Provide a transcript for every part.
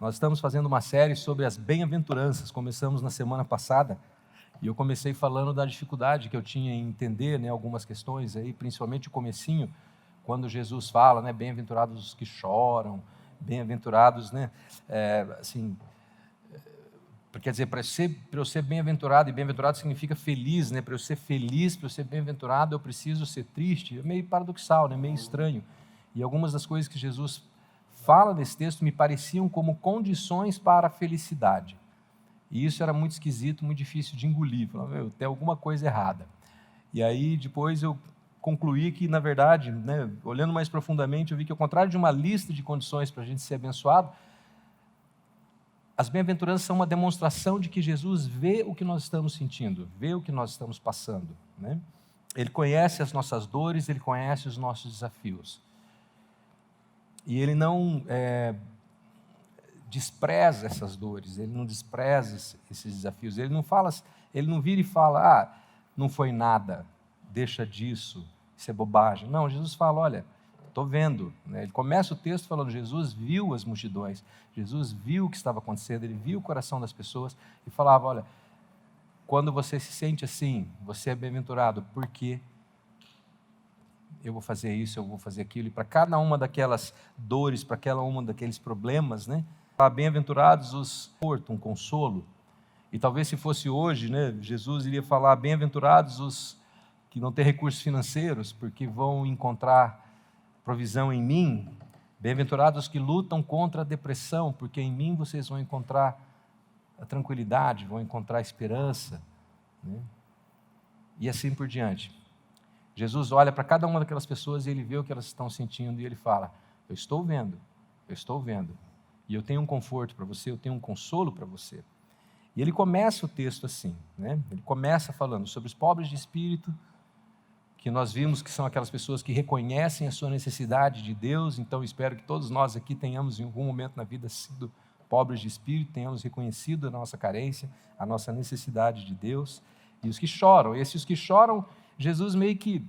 Nós estamos fazendo uma série sobre as bem-aventuranças. Começamos na semana passada e eu comecei falando da dificuldade que eu tinha em entender, algumas questões aí, principalmente o comecinho, quando Jesus fala, bem-aventurados os que choram, bem-aventurados, quer dizer, para eu ser bem-aventurado, e bem-aventurado significa feliz, para eu ser feliz, para eu ser bem-aventurado, eu preciso ser triste. É meio paradoxal, meio estranho. E algumas das coisas que Jesus fala nesse texto me pareciam como condições para a felicidade. E isso era muito esquisito, muito difícil de engolir. Falava, tem alguma coisa errada. E aí depois eu concluí que, na verdade, olhando mais profundamente, eu vi que ao contrário de uma lista de condições para a gente ser abençoado, as bem-aventuranças são uma demonstração de que Jesus vê o que nós estamos sentindo, vê o que nós estamos passando. Ele conhece as nossas dores, ele conhece os nossos desafios. E ele não despreza essas dores, ele não despreza esses desafios. Ele não vira e fala, não foi nada, deixa disso, isso é bobagem. Não, Jesus fala, olha, estou vendo. Ele começa o texto falando, Jesus viu as multidões, Jesus viu o que estava acontecendo, ele viu o coração das pessoas e falava, olha, quando você se sente assim, você é bem-aventurado, porque eu vou fazer isso, eu vou fazer aquilo, e para cada uma daquelas dores, para cada uma daqueles problemas, bem-aventurados os um consolo. E talvez se fosse hoje, Jesus iria falar, bem-aventurados os que não têm recursos financeiros, porque vão encontrar provisão em mim. Bem-aventurados os que lutam contra a depressão, porque em mim vocês vão encontrar a tranquilidade, vão encontrar a esperança. E assim por diante. Jesus olha para cada uma daquelas pessoas e ele vê o que elas estão sentindo e ele fala, eu estou vendo, e eu tenho um conforto para você, eu tenho um consolo para você. E ele começa o texto assim, ele começa falando sobre os pobres de espírito, que nós vimos que são aquelas pessoas que reconhecem a sua necessidade de Deus. Então espero que todos nós aqui tenhamos em algum momento na vida sido pobres de espírito, tenhamos reconhecido a nossa carência, a nossa necessidade de Deus. E os que choram, esses que choram, Jesus meio que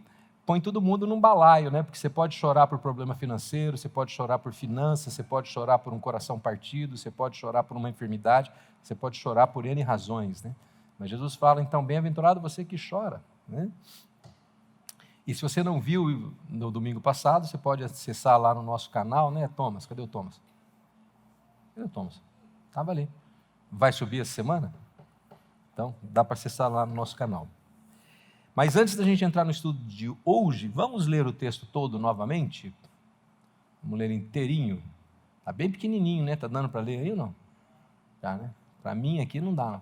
põe todo mundo num balaio, porque você pode chorar por problema financeiro, você pode chorar por finanças, você pode chorar por um coração partido, você pode chorar por uma enfermidade, você pode chorar por N razões. Mas Jesus fala, então, bem-aventurado você que chora. E se você não viu no domingo passado, você pode acessar lá no nosso canal, Thomas? Cadê o Thomas? Cadê o Thomas? Estava ali. Vai subir essa semana? Então, dá para acessar lá no nosso canal. Mas antes da gente entrar no estudo de hoje, vamos ler o texto todo novamente? Vamos ler inteirinho. Está bem pequenininho, Está dando para ler aí ou não? Tá, Para mim aqui não dá, não.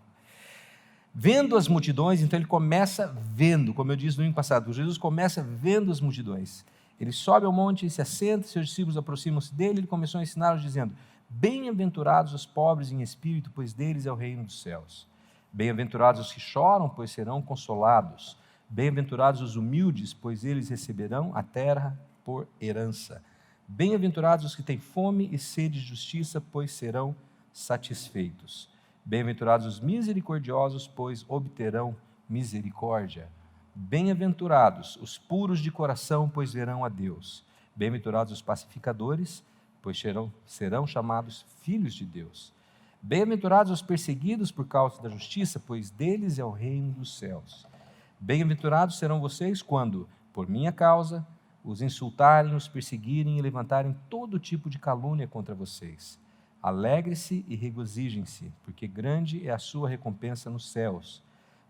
Vendo as multidões, então ele começa vendo, como eu disse no domingo passado, Jesus começa vendo as multidões. Ele sobe ao monte e se assenta, seus discípulos aproximam-se dele, ele começou a ensiná-los dizendo, bem-aventurados os pobres em espírito, pois deles é o reino dos céus. Bem-aventurados os que choram, pois serão consolados. Bem-aventurados os humildes, pois eles receberão a terra por herança. Bem-aventurados os que têm fome e sede de justiça, pois serão satisfeitos. Bem-aventurados os misericordiosos, pois obterão misericórdia. Bem-aventurados os puros de coração, pois verão a Deus. Bem-aventurados os pacificadores, pois serão chamados filhos de Deus. Bem-aventurados os perseguidos por causa da justiça, pois deles é o reino dos céus. Bem-aventurados serão vocês quando, por minha causa, os insultarem, os perseguirem e levantarem todo tipo de calúnia contra vocês. Alegre-se e regozijem-se, porque grande é a sua recompensa nos céus,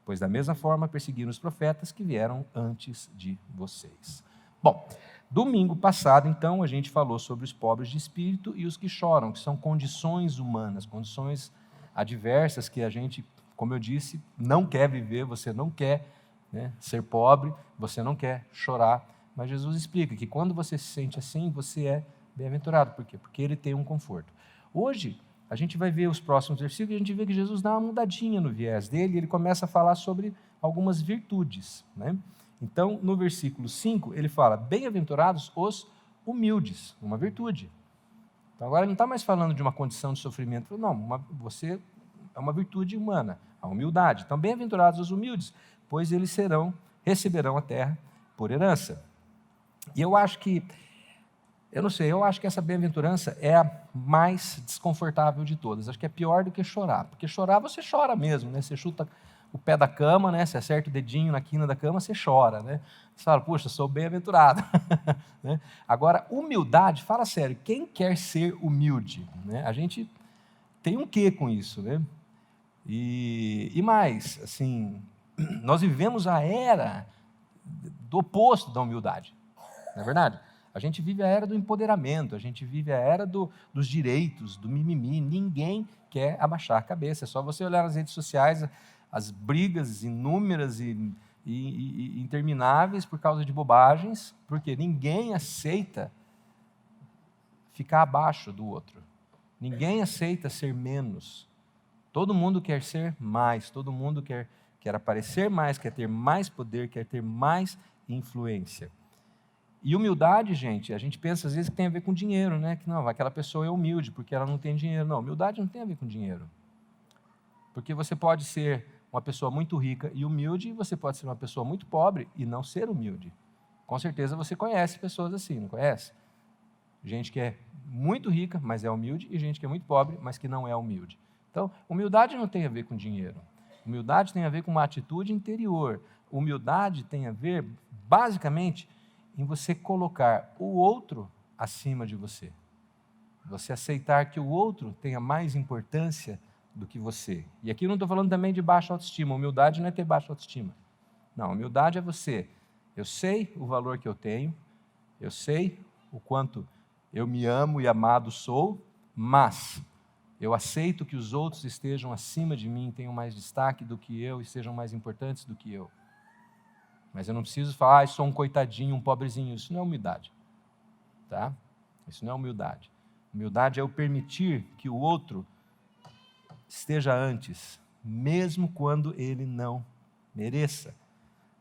pois da mesma forma perseguiram os profetas que vieram antes de vocês. Bom, domingo passado, então, a gente falou sobre os pobres de espírito e os que choram, que são condições humanas, condições adversas que a gente, como eu disse, não quer viver, você não quer ser pobre, você não quer chorar, mas Jesus explica que quando você se sente assim, você é bem-aventurado. Por quê? Porque ele tem um conforto. Hoje, a gente vai ver os próximos versículos e a gente vê que Jesus dá uma mudadinha no viés dele e ele começa a falar sobre algumas virtudes. Então, no versículo 5, ele fala, bem-aventurados os humildes, uma virtude. Então, agora ele não está mais falando de uma condição de sofrimento, não, você é uma virtude humana, a humildade. Então, bem-aventurados os humildes, pois eles receberão a terra por herança. E eu acho que Eu não sei, eu acho que essa bem-aventurança é a mais desconfortável de todas. Acho que é pior do que chorar. Porque chorar, você chora mesmo, né? Você chuta o pé da cama, né? Você acerta o dedinho na quina da cama, você chora, né? Você fala, puxa, sou bem-aventurado. Né? Agora, humildade, fala sério, quem quer ser humilde? Né? A gente tem um quê com isso, né? E mais, assim, nós vivemos a era do oposto da humildade, não é verdade? A gente vive a era do empoderamento, a gente vive a era dos direitos, do mimimi. Ninguém quer abaixar a cabeça. É só você olhar nas redes sociais as brigas inúmeras e intermináveis por causa de bobagens, porque ninguém aceita ficar abaixo do outro. Ninguém aceita ser menos. Todo mundo quer ser mais, todo mundo quer aparecer mais, quer ter mais poder, quer ter mais influência. E humildade, gente, a gente pensa às vezes que tem a ver com dinheiro, né? Que não, aquela pessoa é humilde porque ela não tem dinheiro. Não, humildade não tem a ver com dinheiro. Porque você pode ser uma pessoa muito rica e humilde, e você pode ser uma pessoa muito pobre e não ser humilde. Com certeza você conhece pessoas assim, não conhece? Gente que é muito rica, mas é humilde, e gente que é muito pobre, mas que não é humilde. Então, humildade não tem a ver com dinheiro. Humildade tem a ver com uma atitude interior. Humildade tem a ver, basicamente, em você colocar o outro acima de você. Você aceitar que o outro tenha mais importância do que você. E aqui eu não estou falando também de baixa autoestima. Humildade não é ter baixa autoestima. Não, humildade é você. Eu sei o valor que eu tenho, eu sei o quanto eu me amo e amado sou, mas eu aceito que os outros estejam acima de mim, tenham mais destaque do que eu e sejam mais importantes do que eu. Mas eu não preciso falar, sou um coitadinho, um pobrezinho. Isso não é humildade. Tá? Isso não é humildade. Humildade é eu permitir que o outro esteja antes, mesmo quando ele não mereça.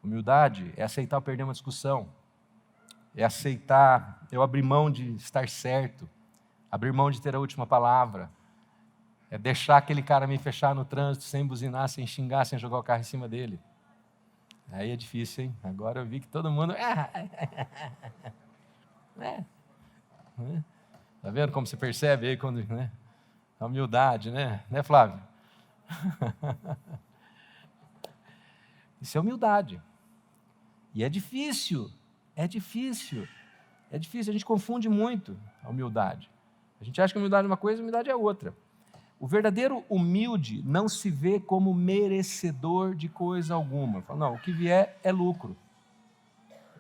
Humildade é aceitar eu perder uma discussão. É aceitar eu abrir mão de estar certo. Abrir mão de ter a última palavra. É deixar aquele cara me fechar no trânsito sem buzinar, sem xingar, sem jogar o carro em cima dele. Aí é difícil, hein? Agora eu vi que todo mundo... Tá vendo como você percebe aí quando... Né? A humildade, né? Né, Flávio? Isso é humildade. E é difícil. É difícil. É difícil. A gente confunde muito a humildade. A gente acha que a humildade é uma coisa, a humildade é outra. O verdadeiro humilde não se vê como merecedor de coisa alguma. Fala, não, o que vier é lucro.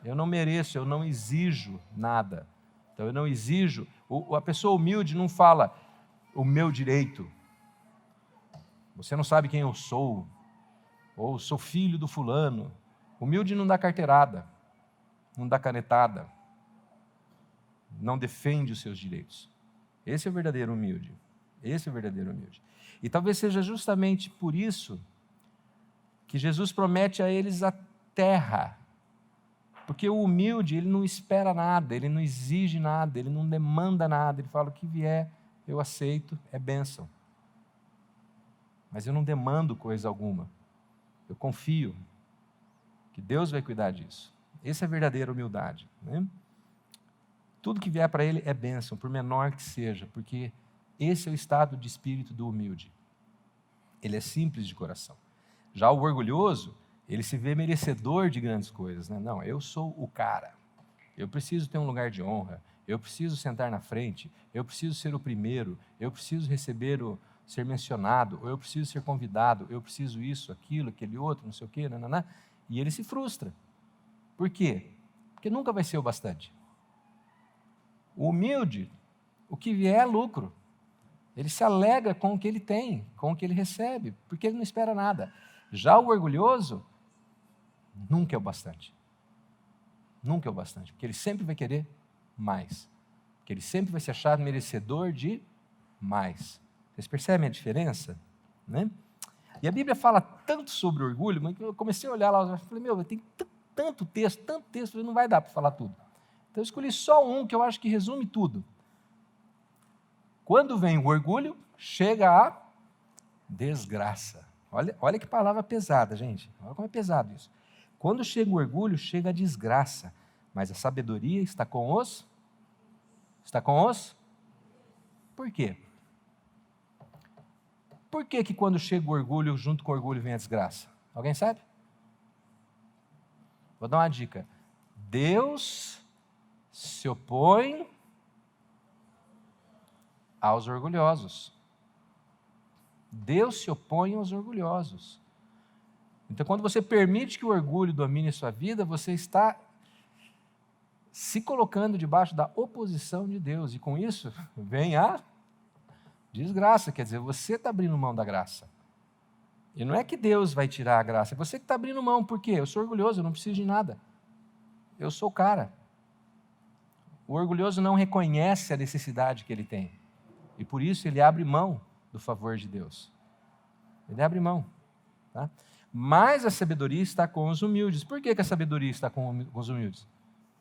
Eu não mereço, eu não exijo nada. Então eu não exijo. A pessoa humilde não fala o meu direito. Você não sabe quem eu sou. Ou sou filho do fulano. Humilde não dá carteirada, não dá canetada, não defende os seus direitos. Esse é o verdadeiro humilde. Esse é o verdadeiro humilde. E talvez seja justamente por isso que Jesus promete a eles a terra. Porque o humilde, ele não espera nada, ele não exige nada, ele não demanda nada. Ele fala, o que vier, eu aceito, é bênção. Mas eu não demando coisa alguma. Eu confio que Deus vai cuidar disso. Essa é a verdadeira humildade. Né? Tudo que vier para ele é bênção, por menor que seja, porque esse é o estado de espírito do humilde. Ele é simples de coração. Já o orgulhoso, ele se vê merecedor de grandes coisas. Né? Não, eu sou o cara. Eu preciso ter um lugar de honra. Eu preciso sentar na frente. Eu preciso ser o primeiro. Eu preciso receber ser mencionado. Ou eu preciso ser convidado. Eu preciso isso, aquilo, aquele outro, não sei o quê. Nananá. E ele se frustra. Por quê? Porque nunca vai ser o bastante. O humilde, o que vier é lucro. Ele se alegra com o que ele tem, com o que ele recebe, porque ele não espera nada. Já o orgulhoso, nunca é o bastante. Nunca é o bastante, porque ele sempre vai querer mais. Porque ele sempre vai se achar merecedor de mais. Vocês percebem a diferença? Né? E a Bíblia fala tanto sobre orgulho, mas eu comecei a olhar lá, eu falei, tem tanto texto, não vai dar para falar tudo. Então eu escolhi só um que eu acho que resume tudo. Quando vem o orgulho, chega a desgraça. Olha que palavra pesada, gente. Olha como é pesado isso. Quando chega o orgulho, chega a desgraça. Mas a sabedoria está com os Está com os? Por quê? Por que que quando chega o orgulho, junto com o orgulho vem a desgraça? Alguém sabe? Vou dar uma dica. Deus se opõe aos orgulhosos. Deus se opõe aos orgulhosos. Então, quando você permite que o orgulho domine a sua vida, você está se colocando debaixo da oposição de Deus. E com isso, vem a desgraça. Quer dizer, você está abrindo mão da graça. E não é que Deus vai tirar a graça, é você que está abrindo mão. Por quê? Eu sou orgulhoso, eu não preciso de nada. Eu sou o cara. O orgulhoso não reconhece a necessidade que ele tem. E por isso ele abre mão do favor de Deus. Ele abre mão. Tá? Mas a sabedoria está com os humildes. Por que a sabedoria está com os humildes?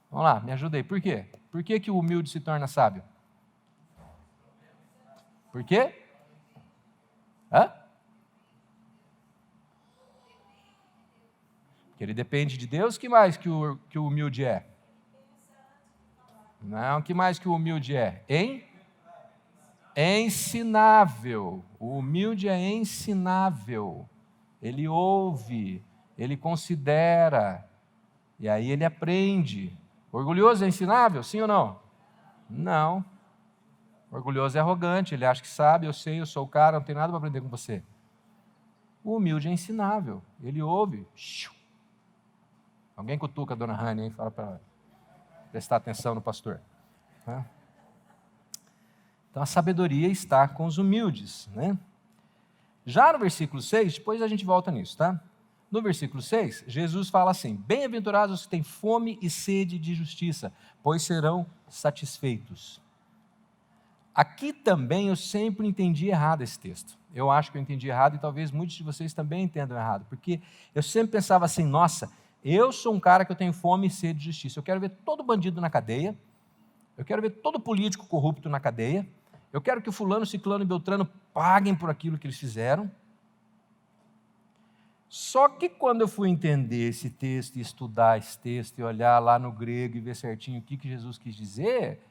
Vamos lá, me ajuda aí. Por quê? Por que o humilde se torna sábio? Por quê? Hã? Porque ele depende de Deus. O que mais que o humilde é? Não, o que mais que o humilde é? Ensinável. O humilde é ensinável. Ele ouve, ele considera, e aí ele aprende. Orgulhoso é ensinável, sim ou não? Não. Orgulhoso é arrogante, ele acha que sabe, eu sou o cara, não tem nada para aprender com você. O humilde é ensinável, ele ouve. Alguém cutuca a dona Rani, hein? Fala para ela prestar atenção no pastor. Então a sabedoria está com os humildes, né? Já no versículo 6, depois a gente volta nisso, tá? No versículo 6, Jesus fala assim: bem-aventurados os que têm fome e sede de justiça, pois serão satisfeitos. Aqui também eu sempre entendi errado esse texto. Eu acho que eu entendi errado e talvez muitos de vocês também entendam errado, porque eu sempre pensava assim: nossa, eu sou um cara que eu tenho fome e sede de justiça. Eu quero ver todo bandido na cadeia, eu quero ver todo político corrupto na cadeia, eu quero que o fulano, ciclano e beltrano paguem por aquilo que eles fizeram. Só que quando eu fui entender esse texto e estudar esse texto e olhar lá no grego e ver certinho o que Jesus quis dizer,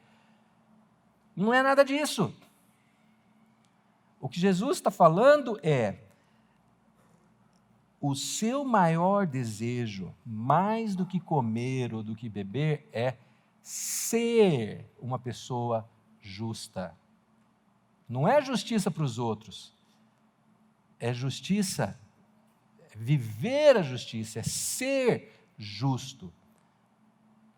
não é nada disso. O que Jesus está falando é: o seu maior desejo, mais do que comer ou do que beber, é ser uma pessoa justa. Não é justiça para os outros, é justiça, é viver a justiça, é ser justo.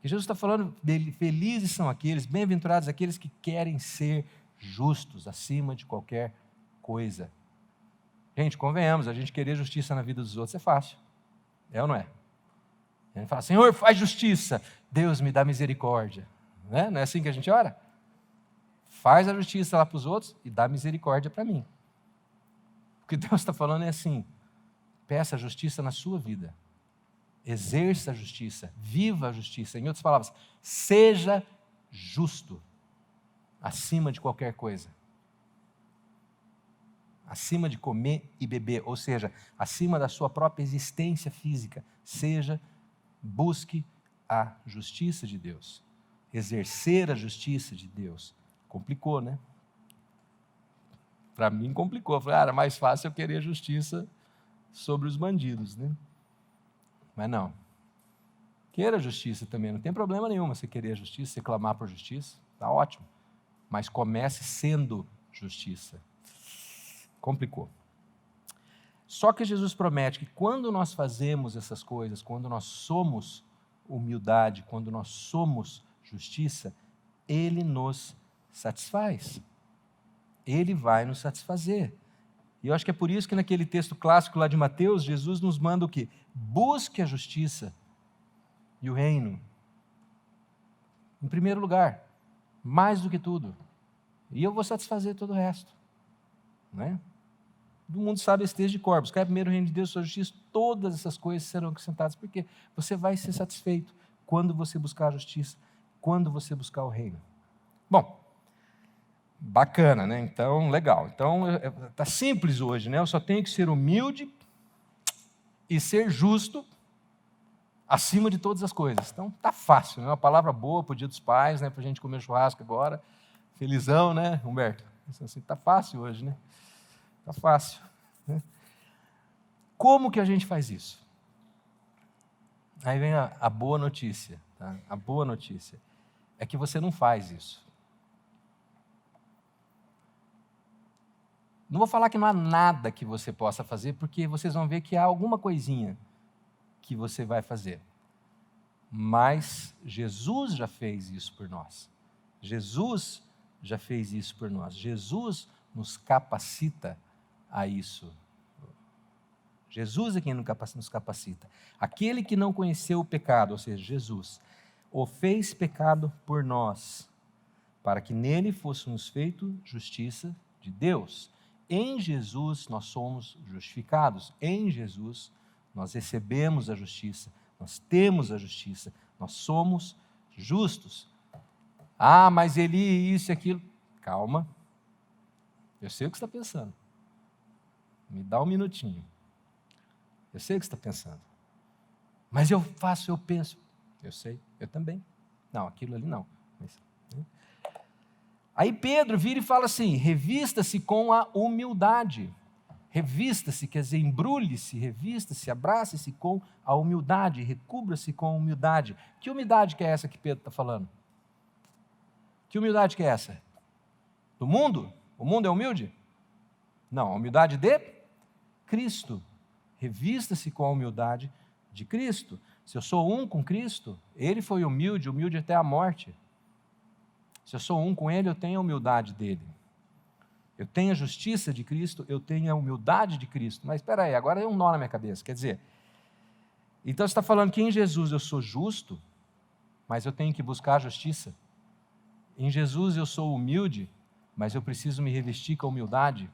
E Jesus está falando, felizes são aqueles, bem-aventurados aqueles que querem ser justos acima de qualquer coisa. Gente, convenhamos, a gente querer justiça na vida dos outros é fácil. É ou não é? A gente fala: Senhor, faz justiça, Deus me dá misericórdia. Não é assim que a gente ora? Faz a justiça lá para os outros e dá misericórdia para mim. O que Deus está falando é assim: peça a justiça na sua vida. Exerça a justiça, viva a justiça. Em outras palavras, seja justo acima de qualquer coisa. Acima de comer e beber, ou seja, acima da sua própria existência física. Busque a justiça de Deus. Exercer a justiça de Deus. Complicou, né? Para mim complicou. Falei: era mais fácil eu querer justiça sobre os bandidos, né? Mas não. Queira justiça também, não tem problema nenhum você querer justiça, você clamar por justiça, está ótimo. Mas comece sendo justiça. Complicou. Só que Jesus promete que quando nós fazemos essas coisas, quando nós somos humildade, quando nós somos justiça, Ele nos satisfaz. Ele vai nos satisfazer. E eu acho que é por isso que naquele texto clássico lá de Mateus, Jesus nos manda o quê? Busque a justiça e o reino. Em primeiro lugar, mais do que tudo. E eu vou satisfazer todo o resto. Não é? Todo mundo sabe esse texto de cor. Buscar primeiro o reino de Deus e sua justiça, todas essas coisas serão acrescentadas. Porque você vai ser satisfeito quando você buscar a justiça, quando você buscar o reino. Bom, bacana, né? Então, legal. Então, está simples hoje, né? Eu só tenho que ser humilde e ser justo acima de todas as coisas. Então, tá fácil, né? Uma palavra boa para o Dia dos Pais, né? Para a gente comer churrasco agora. Felizão, né, Humberto? Assim, tá fácil hoje, né? Tá fácil. Né? Como que a gente faz isso? Aí vem a boa notícia. Tá? A boa notícia é que você não faz isso. Não vou falar que não há nada que você possa fazer, porque vocês vão ver que há alguma coisinha que você vai fazer. Mas Jesus já fez isso por nós. Jesus já fez isso por nós. Jesus nos capacita a isso. Jesus é quem nos capacita. Aquele que não conheceu o pecado, ou seja, Jesus, o fez pecado por nós, para que nele fôssemos feitos justiça de Deus. Em Jesus nós somos justificados. Em Jesus nós recebemos a justiça. Nós temos a justiça. Nós somos justos. Ah, mas Eli, isso e aquilo. Calma. Eu sei o que você está pensando. Me dá um minutinho. Eu sei o que você está pensando. Mas eu faço, eu penso. Eu sei, eu também. Não, aquilo ali não. Aí Pedro vira e fala assim, revista-se com a humildade. Revista-se, quer dizer, embrulhe-se, revista-se, abrace-se com a humildade, recubra-se com a humildade. Que humildade que é essa que Pedro está falando? Que humildade que é essa? Do mundo? O mundo é humilde? Não, a humildade de Cristo. Revista-se com a humildade de Cristo. Se eu sou um com Cristo, Ele foi humilde, humilde até a morte. Se eu sou um com Ele, eu tenho a humildade dEle. Eu tenho a justiça de Cristo, eu tenho a humildade de Cristo. Mas espera aí, agora é um nó na minha cabeça. Quer dizer, então você está falando que em Jesus eu sou justo, mas eu tenho que buscar a justiça? Em Jesus eu sou humilde, mas eu preciso me revestir com a humildade?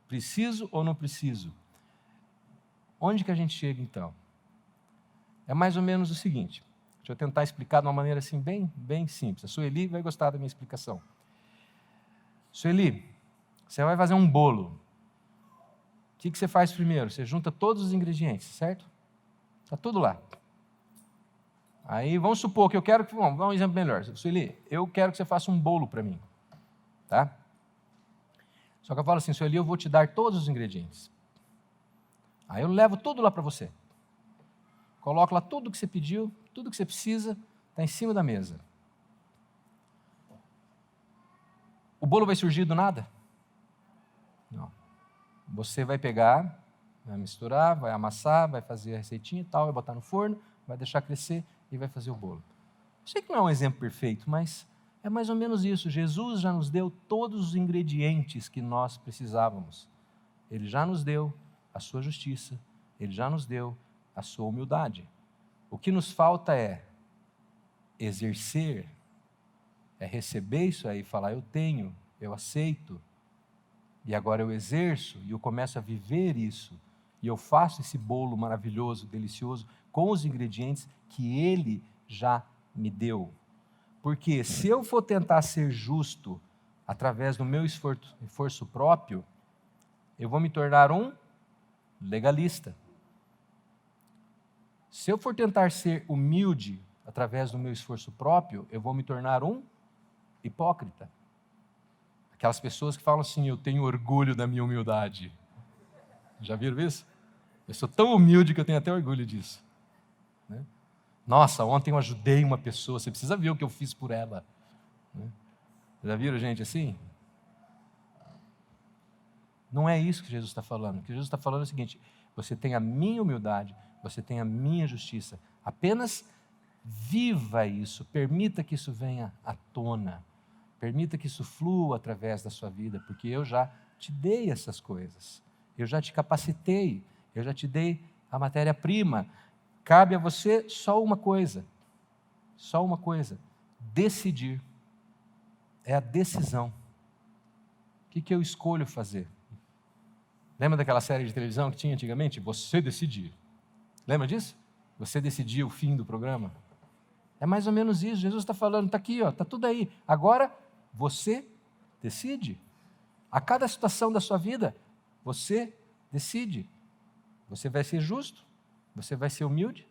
Preciso ou não preciso? Onde que a gente chega então? É mais ou menos o seguinte, deixa eu tentar explicar de uma maneira assim bem simples. A Sueli vai gostar da minha explicação. Sueli, você vai fazer um bolo. O que você faz primeiro? Você junta todos os ingredientes, certo? Está tudo lá. Aí vamos supor que eu quero que... Vamos dar um exemplo melhor. Sueli, eu quero que você faça um bolo para mim. Tá? Só que eu falo assim, Sueli, eu vou te dar todos os ingredientes. Aí eu levo tudo lá para você. Coloco lá tudo que você pediu, tudo que você precisa, está em cima da mesa. O bolo vai surgir do nada? Não. Você vai pegar, vai misturar, vai amassar, vai fazer a receitinha e tal, vai botar no forno, vai deixar crescer e vai fazer o bolo. Eu sei que não é um exemplo perfeito, mas é mais ou menos isso. Jesus já nos deu todos os ingredientes que nós precisávamos. Ele já nos deu a sua justiça, Ele já nos deu a sua humildade. O que nos falta é exercer, é receber isso aí, falar, eu tenho, eu aceito, e agora eu exerço, e eu começo a viver isso, e eu faço esse bolo maravilhoso, delicioso, com os ingredientes que Ele já me deu. Porque se eu for tentar ser justo através do meu esforço próprio, eu vou me tornar um legalista. Se eu for tentar ser humilde através do meu esforço próprio, eu vou me tornar um hipócrita. Aquelas pessoas que falam assim, eu tenho orgulho da minha humildade. Já viram isso? Eu sou tão humilde que eu tenho até orgulho disso. Né? Nossa, ontem eu ajudei uma pessoa, você precisa ver o que eu fiz por ela. Né? Já viram gente assim? Não é isso que Jesus está falando. O que Jesus está falando é o seguinte, você tem a minha humildade, você tem a minha justiça. Apenas viva isso, permita que isso venha à tona. Permita que isso flua através da sua vida, porque eu já te dei essas coisas. Eu já te capacitei, eu já te dei a matéria-prima. Cabe a você só uma coisa, decidir. É a decisão. O que eu escolho fazer? Lembra daquela série de televisão que tinha antigamente? Você decidir. Lembra disso? Você decidir o fim do programa? É mais ou menos isso. Jesus está falando, está aqui, está tudo aí. Agora, você decide. A cada situação da sua vida, você decide. Você vai ser justo Você vai ser humilde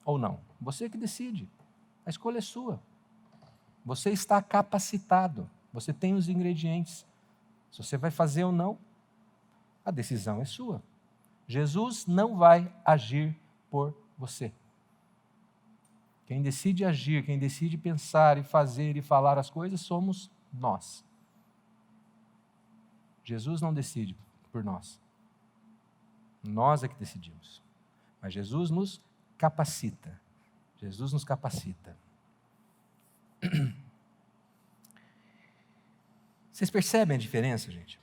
ou não? Você que decide. A escolha é sua. Você está capacitado. Você tem os ingredientes. Se você vai fazer ou não, a decisão é sua. Jesus não vai agir por você. Quem decide agir, quem decide pensar e fazer e falar as coisas somos nós. Jesus não decide por nós. Nós é que decidimos. Mas Jesus nos capacita. Jesus nos capacita. Vocês percebem a diferença, gente?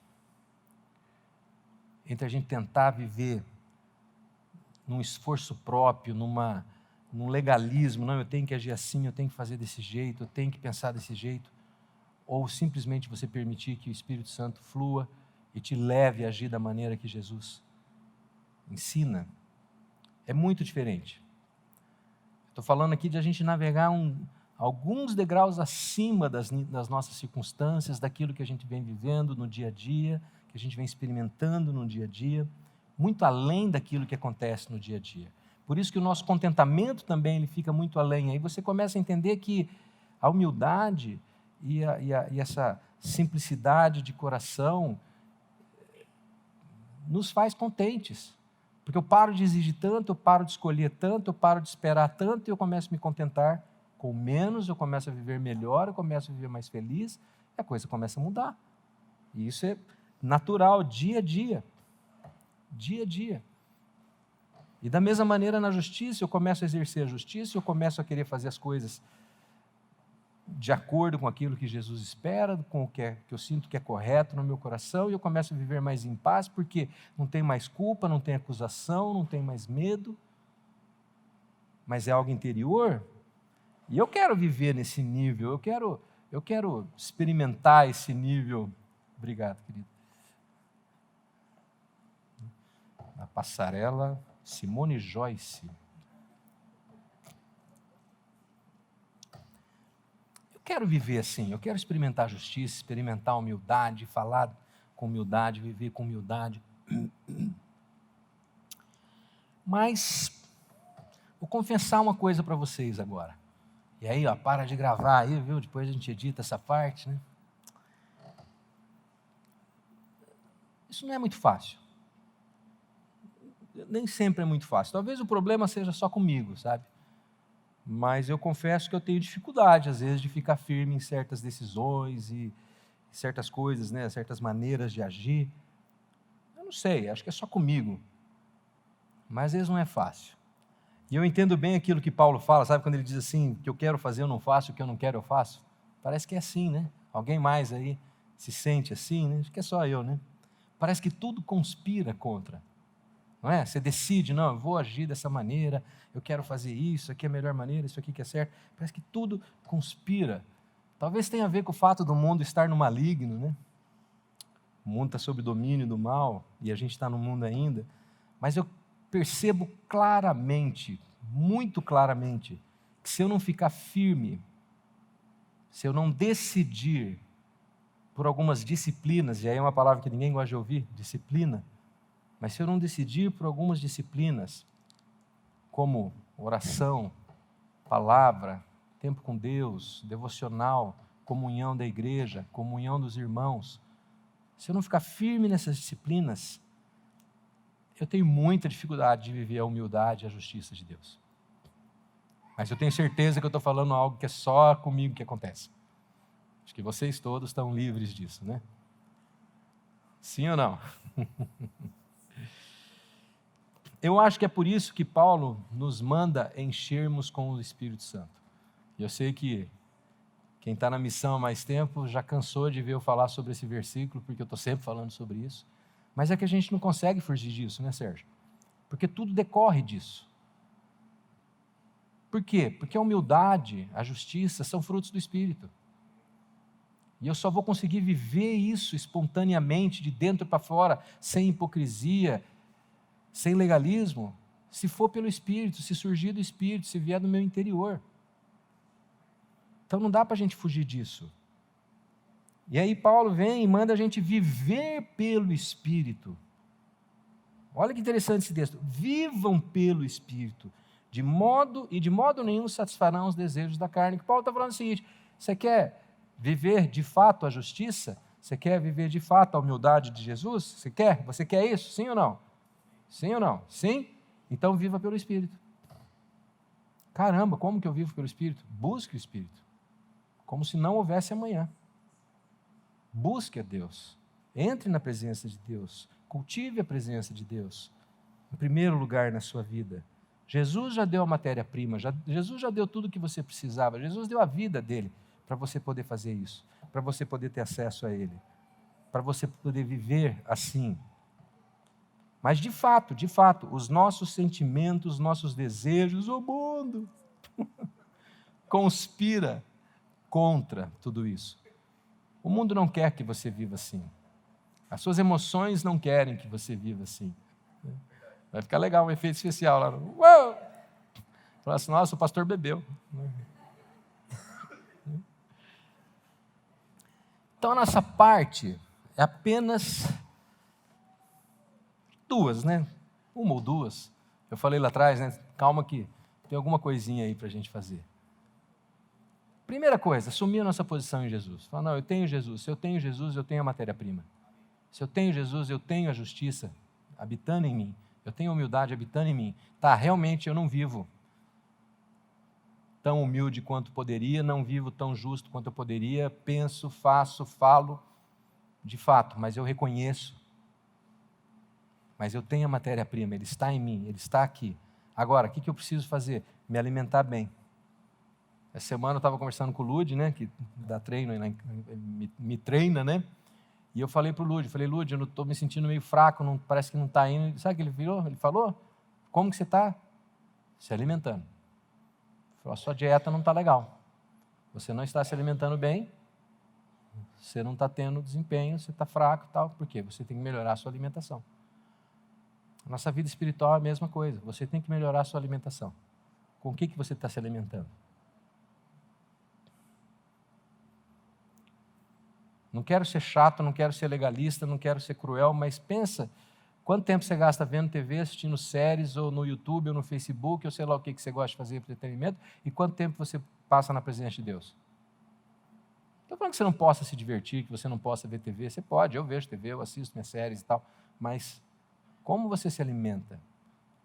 Entre a gente tentar viver num esforço próprio, num legalismo, não, eu tenho que agir assim, eu tenho que fazer desse jeito, eu tenho que pensar desse jeito, ou simplesmente você permitir que o Espírito Santo flua e te leve a agir da maneira que Jesus ensina. É muito diferente. Estou falando aqui de a gente navegar alguns degraus acima das nossas circunstâncias, daquilo que a gente vem vivendo no dia a dia, que a gente vem experimentando no dia a dia, muito além daquilo que acontece no dia a dia. Por isso que o nosso contentamento também ele fica muito além. Aí você começa a entender que a humildade e essa simplicidade de coração nos faz contentes. Porque eu paro de exigir tanto, eu paro de escolher tanto, eu paro de esperar tanto e eu começo a me contentar com menos, eu começo a viver melhor, eu começo a viver mais feliz, e a coisa começa a mudar. E isso é natural, dia a dia. Dia a dia. E da mesma maneira na justiça, eu começo a exercer a justiça, eu começo a querer fazer as coisas de acordo com aquilo que Jesus espera, com o que eu sinto que é correto no meu coração, e eu começo a viver mais em paz, porque não tem mais culpa, não tem acusação, não tem mais medo, mas é algo interior. E eu quero viver nesse nível, eu quero experimentar esse nível. Obrigado, querido. A passarela Simone Joyce. Eu quero viver assim, eu quero experimentar a justiça, experimentar a humildade, falar com humildade, viver com humildade. Mas vou confessar uma coisa para vocês agora. E aí, para de gravar aí, viu? Depois a gente edita essa parte, né? Isso não é muito fácil. Nem sempre é muito fácil. Talvez o problema seja só comigo, sabe? Mas eu confesso que eu tenho dificuldade, às vezes, de ficar firme em certas decisões e certas coisas, né? Certas maneiras de agir. Eu não sei, acho que é só comigo. Mas às vezes não é fácil. E eu entendo bem aquilo que Paulo fala, sabe? Quando ele diz assim, o que eu quero fazer eu não faço, o que eu não quero eu faço. Parece que é assim, né? Alguém mais aí se sente assim, né? Acho que é só eu, né? Parece que tudo conspira contra. Não é? Você decide, não, eu vou agir dessa maneira, eu quero fazer isso aqui é a melhor maneira, isso aqui que é certo. Parece que tudo conspira. Talvez tenha a ver com o fato do mundo estar no maligno, né? O mundo está sob domínio do mal e a gente está no mundo ainda. Mas eu percebo claramente, muito claramente, que se eu não ficar firme, se eu não decidir por algumas disciplinas, e aí é uma palavra que ninguém gosta de ouvir, disciplina, mas se eu não decidir por algumas disciplinas, como oração, palavra, tempo com Deus, devocional, comunhão da igreja, comunhão dos irmãos, se eu não ficar firme nessas disciplinas, eu tenho muita dificuldade de viver a humildade e a justiça de Deus. Mas eu tenho certeza que eu estou falando algo que é só comigo que acontece. Acho que vocês todos estão livres disso, né? Sim ou não? Eu acho que é por isso que Paulo nos manda enchermos com o Espírito Santo. E eu sei que quem está na missão há mais tempo já cansou de ver eu falar sobre esse versículo, porque eu estou sempre falando sobre isso. Mas é que a gente não consegue fugir disso, né, Sérgio? Porque tudo decorre disso. Por quê? Porque a humildade, a justiça são frutos do Espírito. E eu só vou conseguir viver isso espontaneamente, de dentro para fora, sem hipocrisia, sem legalismo, se for pelo Espírito, se surgir do Espírito, se vier do meu interior. Então não dá para a gente fugir disso. E aí Paulo vem e manda a gente viver pelo Espírito. Olha que interessante esse texto. Vivam pelo Espírito, de modo nenhum satisfarão os desejos da carne. Que Paulo está falando o seguinte: você quer viver de fato a justiça? Você quer viver de fato a humildade de Jesus? Você quer? Você quer isso? Sim ou não? Sim ou não? Sim? Então viva pelo Espírito. Caramba, como que eu vivo pelo Espírito? Busque o Espírito, como se não houvesse amanhã. Busque a Deus, entre na presença de Deus, cultive a presença de Deus, em primeiro lugar na sua vida. Jesus já deu a matéria-prima, Jesus já deu tudo o que você precisava, Jesus deu a vida dele para você poder fazer isso, para você poder ter acesso a ele, para você poder viver assim. Mas de fato, os nossos sentimentos, os nossos desejos, o mundo conspira contra tudo isso. O mundo não quer que você viva assim. As suas emoções não querem que você viva assim. Vai ficar legal um efeito especial lá. Uou! Fala assim, nossa, o pastor bebeu. Então a nossa parte é apenas duas, né? Uma ou duas. Eu falei lá atrás, né? Calma que tem alguma coisinha aí para a gente fazer. Primeira coisa, assumir a nossa posição em Jesus. Falar, não, eu tenho Jesus. Se eu tenho Jesus, eu tenho a matéria-prima. Se eu tenho Jesus, eu tenho a justiça habitando em mim. Eu tenho a humildade habitando em mim. Tá, realmente eu não vivo tão humilde quanto poderia, não vivo tão justo quanto eu poderia, penso, faço, falo, de fato, mas eu reconheço. Mas eu tenho a matéria-prima, ele está em mim, ele está aqui. Agora, o que eu preciso fazer? Me alimentar bem. Essa semana eu estava conversando com o Lud, né, que dá treino, me treina, né? E eu falei para o Lud, Lud, eu estou me sentindo meio fraco, não, parece que não está indo. Sabe o que ele virou? Ele falou, como que você está? Se alimentando. Ele falou, a sua dieta não está legal. Você não está se alimentando bem, você não está tendo desempenho, você está fraco e tal. Por quê? Você tem que melhorar a sua alimentação. A nossa vida espiritual é a mesma coisa. Você tem que melhorar a sua alimentação. Com o que você está se alimentando? Não quero ser chato, não quero ser legalista, não quero ser cruel, mas pensa, quanto tempo você gasta vendo TV, assistindo séries, ou no YouTube, ou no Facebook, ou sei lá o que você gosta de fazer para entretenimento, e quanto tempo você passa na presença de Deus? Não estou falando que você não possa se divertir, que você não possa ver TV, você pode, eu vejo TV, eu assisto minhas séries e tal, mas como você se alimenta?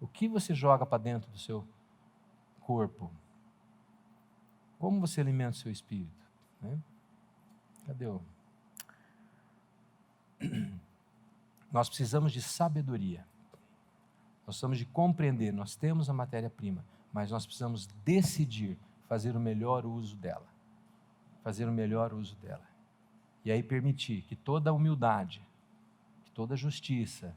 O que você joga para dentro do seu corpo? Como você alimenta o seu espírito? Né? Cadê o... Nós precisamos de sabedoria. Nós precisamos de compreender, nós temos a matéria-prima, mas nós precisamos decidir fazer o melhor uso dela. Fazer o melhor uso dela. E aí permitir que toda a humildade, que toda a justiça,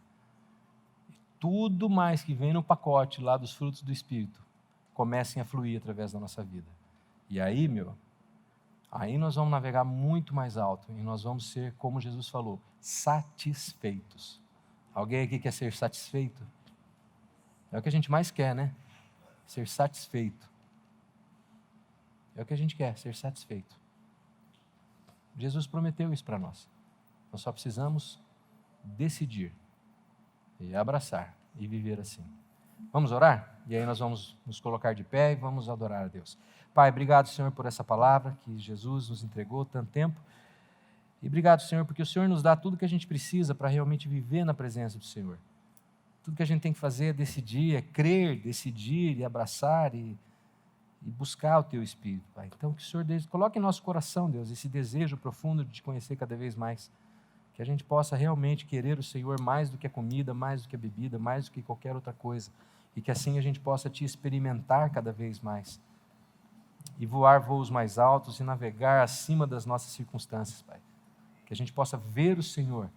tudo mais que vem no pacote lá dos frutos do Espírito, comecem a fluir através da nossa vida. E aí, aí nós vamos navegar muito mais alto e nós vamos ser, como Jesus falou, satisfeitos. Alguém aqui quer ser satisfeito? É o que a gente mais quer, né? Ser satisfeito. É o que a gente quer, ser satisfeito. Jesus prometeu isso para nós. Nós só precisamos decidir e abraçar e viver assim. Vamos orar? E aí nós vamos nos colocar de pé e vamos adorar a Deus. Pai, obrigado, Senhor, por essa palavra que Jesus nos entregou tanto tempo. E obrigado, Senhor, porque o Senhor nos dá tudo que a gente precisa para realmente viver na presença do Senhor. Tudo que a gente tem que fazer é decidir, é crer, decidir e abraçar e buscar o Teu Espírito, Pai. Então, que o Senhor coloque em nosso coração, Deus, esse desejo profundo de te conhecer cada vez mais. Que a gente possa realmente querer o Senhor mais do que a comida, mais do que a bebida, mais do que qualquer outra coisa. E que assim a gente possa te experimentar cada vez mais. E voar voos mais altos e navegar acima das nossas circunstâncias, Pai. Que a gente possa ver o Senhor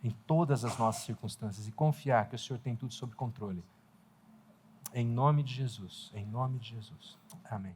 em todas as nossas circunstâncias e confiar que o Senhor tem tudo sob controle. Em nome de Jesus. Em nome de Jesus. Amém.